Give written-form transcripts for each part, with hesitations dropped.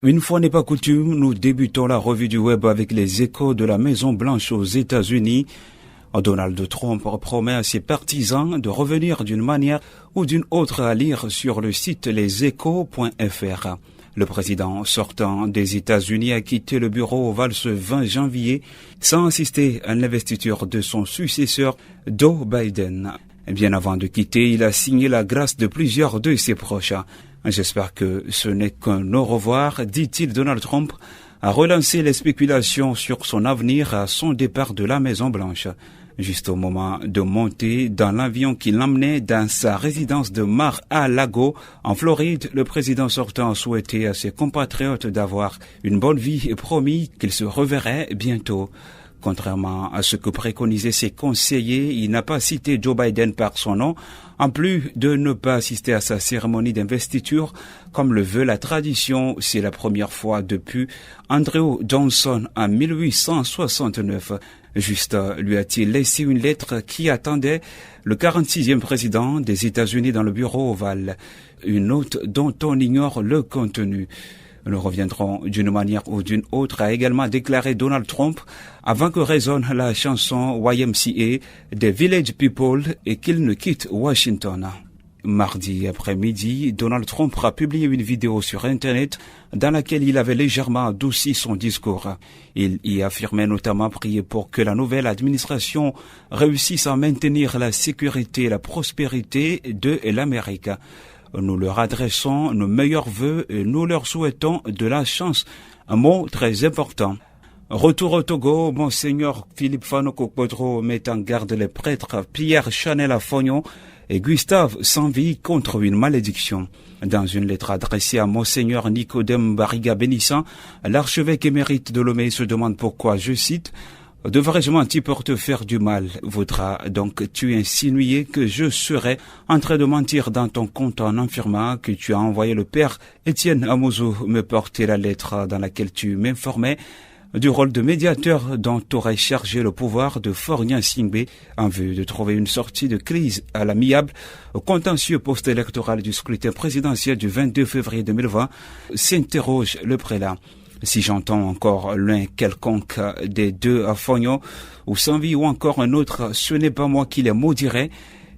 Une fois n'est pas coutume, nous débutons la revue du web avec les échos de la Maison-Blanche aux États-Unis. Donald Trump promet à ses partisans de revenir d'une manière ou d'une autre à lire sur le site leséchos.fr. Le président sortant des États-Unis a quitté le bureau ovale ce 20 janvier sans assister à l'investiture de son successeur Joe Biden. Bien avant de quitter, il a signé la grâce de plusieurs de ses proches. J'espère que ce n'est qu'un au revoir, dit-il. Donald Trump a relancé les spéculations sur son avenir à son départ de la Maison-Blanche. Juste au moment de monter dans l'avion qui l'emmenait dans sa résidence de Mar-a-Lago, en Floride, le président sortant a souhaité à ses compatriotes d'avoir une bonne vie et promis qu'il se reverrait bientôt. Contrairement à ce que préconisaient ses conseillers, il n'a pas cité Joe Biden par son nom, en plus de ne pas assister à sa cérémonie d'investiture, comme le veut la tradition. C'est la première fois depuis Andrew Johnson en 1869. Juste lui a-t-il laissé une lettre qui attendait le 46e président des États-Unis dans le bureau ovale. Une note dont on ignore le contenu. Nous reviendrons d'une manière ou d'une autre, a également déclaré Donald Trump avant que résonne la chanson YMCA des Village People et qu'il ne quitte Washington. Mardi après-midi, Donald Trump a publié une vidéo sur Internet dans laquelle il avait légèrement adouci son discours. Il y affirmait notamment prier pour que la nouvelle administration réussisse à maintenir la sécurité et la prospérité de l'Amérique. Nous leur adressons nos meilleurs vœux et nous leur souhaitons de la chance. Un mot très important. Retour au Togo, Monseigneur Philippe Fanoko-Kodro met en garde les prêtres Pierre Chanel-Afognon et Gustave Sanvi contre une malédiction. Dans une lettre adressée à Monseigneur Nicodème Barriga-Bénissan, l'archevêque émérite de Lomé se demande pourquoi, je cite, « Devrais-je mentir pour te faire du mal? Voudras donc tu insinuer que je serais en train de mentir dans ton compte en affirmant que tu as envoyé le père Étienne Amouzou me porter la lettre dans laquelle tu m'informais du rôle de médiateur dont t'aurais chargé le pouvoir de Fornia Singbe en vue de trouver une sortie de crise à l'amiable au contentieux post-électoral du scrutin présidentiel du 22 février 2020, s'interroge le prélat. Si j'entends encore l'un quelconque des deux à Fognon ou Sanvi ou encore un autre, ce n'est pas moi qui les maudirai,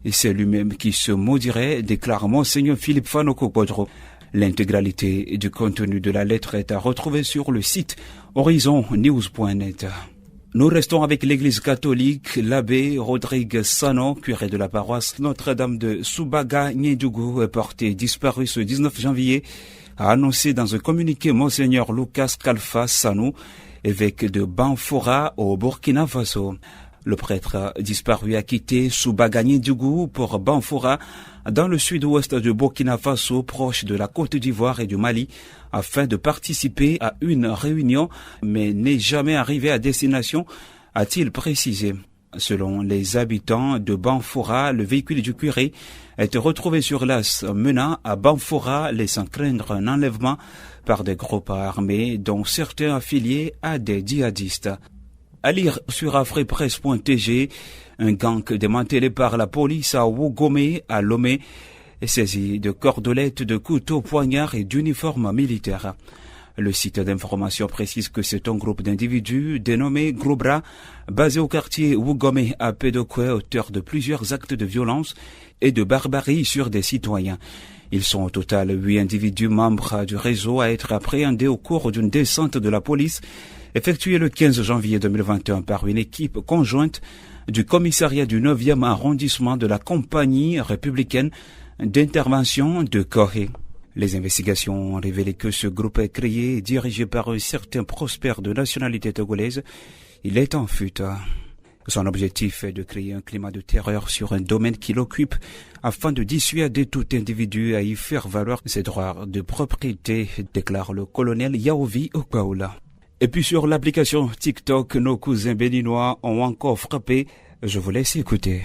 et c'est lui-même qui se maudirait, déclare Monseigneur Philippe Fanoko-Kodro. L'intégralité du contenu de la lettre est à retrouver sur le site horizonnews.net. Nous restons avec l'église catholique. L'abbé Rodrigue Sano, curé de la paroisse Notre-Dame de Soubaga-Niédougou, porté disparu ce 19 janvier, a annoncé dans un communiqué Monseigneur Lucas Kalfa Sanou, évêque de Banfora au Burkina Faso. Le prêtre disparu a quitté Soubaga-Niédougou pour Banfora, dans le sud-ouest du Burkina Faso, proche de la Côte d'Ivoire et du Mali, afin de participer à une réunion, mais n'est jamais arrivé à destination, a-t-il précisé. Selon les habitants de Banfora, le véhicule du curé a été retrouvé sur l'as menant à Banfora, laissant craindre un enlèvement par des groupes armés, dont certains affiliés à des djihadistes. À lire sur afripresse.tg, un gang démantelé par la police à Wougomé, à Lomé, est saisi de cordelettes, de couteaux, poignards et d'uniformes militaires. Le site d'information précise que c'est un groupe d'individus dénommé Gros Bras, basé au quartier Wougomé à Pédokoué, auteur de plusieurs actes de violence et de barbarie sur des citoyens. Ils sont au total 8 individus membres du réseau à être appréhendés au cours d'une descente de la police effectuée le 15 janvier 2021 par une équipe conjointe du commissariat du 9e arrondissement de la compagnie républicaine d'intervention de Kohé. Les investigations ont révélé que ce groupe est créé et dirigé par un certain Prosper de nationalité togolaise. Il est en fuite. Son objectif est de créer un climat de terreur sur un domaine qu'il occupe afin de dissuader tout individu à y faire valoir ses droits de propriété, déclare le colonel Yaovi Okaoula. Et puis sur l'application TikTok, nos cousins béninois ont encore frappé. Je vous laisse écouter.